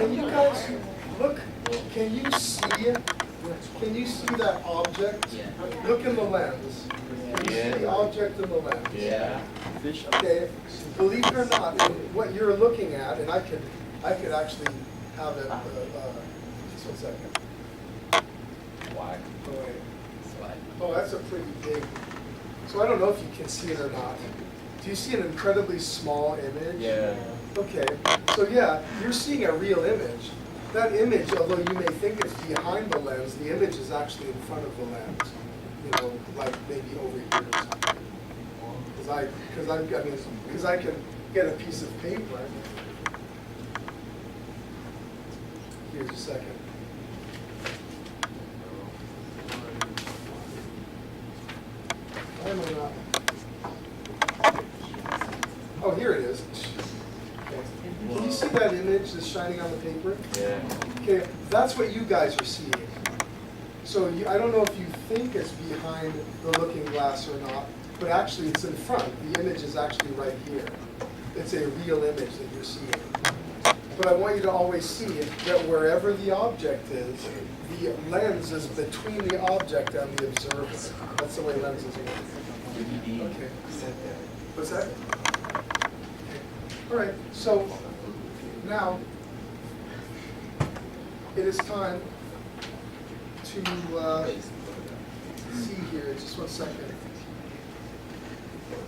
Can you guys look? Can you see it? Can you see that object? Look in the lens. Can you see the object in the lens? Yeah. Okay. Believe it or not, what you're looking at, and I could actually have it. Just 1 second. Why? Oh, wait. Slide. Oh, that's a pretty big. So I don't know if you can see it or not. Do you see an incredibly small image? Yeah. Okay. So yeah, you're seeing a real image. That image, although you may think it's behind the lens, the image is actually in front of the lens. You know, like maybe over here or something. Because I can get a piece of paper. Here's a second. Why am I not? Oh, here it is. Okay. Can you see that image that's shining on the paper? Yeah. Okay, that's what you guys are seeing. So I don't know if you think it's behind the looking glass or not, but actually it's in front. The image is actually right here. It's a real image that you're seeing. But I want you to always see that wherever the object is, the lens is between the object and the observer. That's the way lenses work. Okay. What's that? Okay. All right. So now it is time to see here. Just 1 second.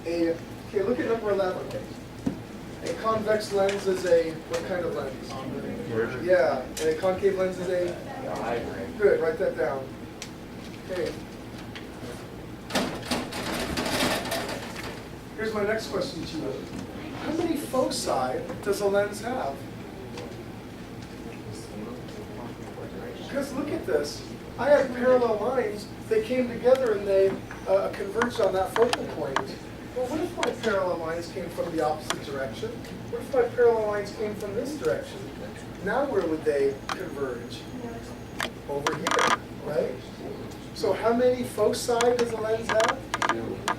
Okay, look at number 11. A convex lens is a, what kind of lens? Yeah, and a concave lens is a? Good, write that down. Okay. Here's my next question to you. How many foci does a lens have? Because look at this. I have parallel lines. They came together and they converged on that focal point. Well, what if my parallel lines came from the opposite direction? What if my parallel lines came from this direction? Now where would they converge? Over here, right? So how many foci does a lens have?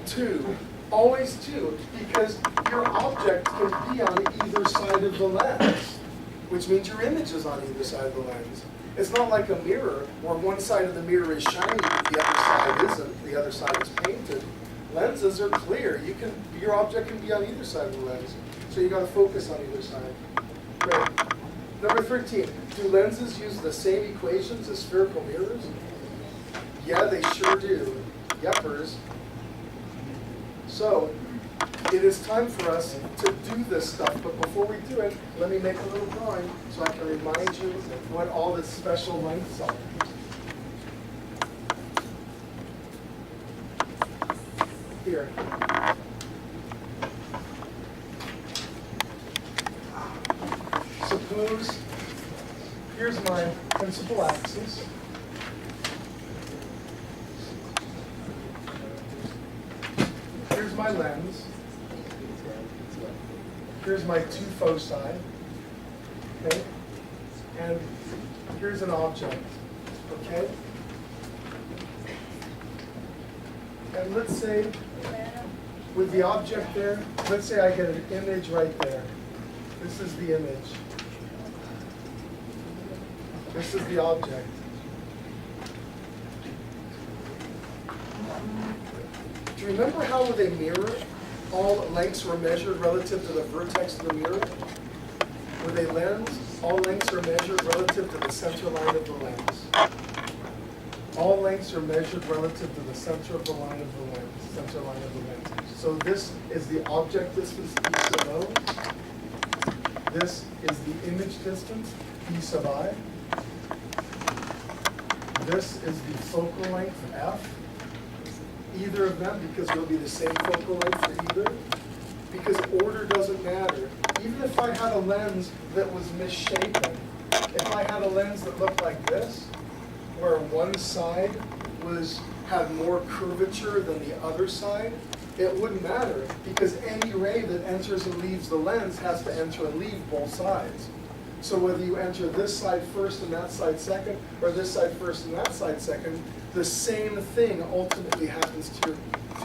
2. Always 2, because your object can be on either side of the lens, which means your image is on either side of the lens. It's not like a mirror where one side of the mirror is shiny, but the other side isn't. The other side is painted. Lenses are clear. Your object can be on either side of the lens. So you got to focus on either side. Great. Number 13. Do lenses use the same equations as spherical mirrors? Yeah, they sure do. Yepers. So it is time for us to do this stuff. But before we do it, let me make a little drawing so I can remind you what all the special lengths are. Here. Suppose here's my principal axis. Here's my lens. Here's my 2 foci. Okay? And here's an object. Okay? And let's say, with the object there, let's say I get an image right there. This is the image. This is the object. Do you remember how with a mirror, all lengths were measured relative to the vertex of the mirror? With a lens, all lengths are measured relative to the center line of the lens. All lengths are measured relative to the center of the line of the lens, center line of the lens. So this is the object distance, p sub O. This is the image distance, p sub I. This is the focal length, f. Either of them, because they'll be the same focal length for either. Because order doesn't matter. Even if I had a lens that was misshapen, if I had a lens that looked like this, where one side had more curvature than the other side, it wouldn't matter, because any ray that enters and leaves the lens has to enter and leave both sides. So whether you enter this side first and that side second, or this side first and that side second, the same thing ultimately happens to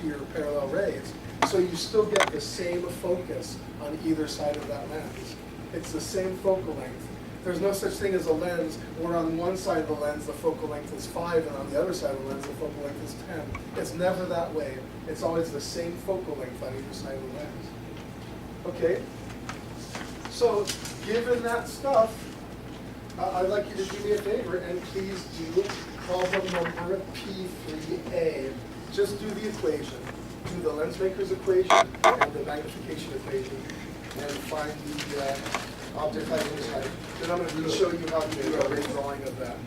your parallel rays. So you still get the same focus on either side of that lens. It's the same focal length. There's no such thing as a lens where on one side of the lens the focal length is 5 and on the other side of the lens the focal length is 10. It's never that way. It's always the same focal length on either side of the lens. Okay? So, given that stuff, I'd like you to do me a favor and please do problem number P3A. Just do the equation. Do the lens maker's equation and the magnification equation and find the object height and height. Then I'm going to show you how to do a ray drawing of that.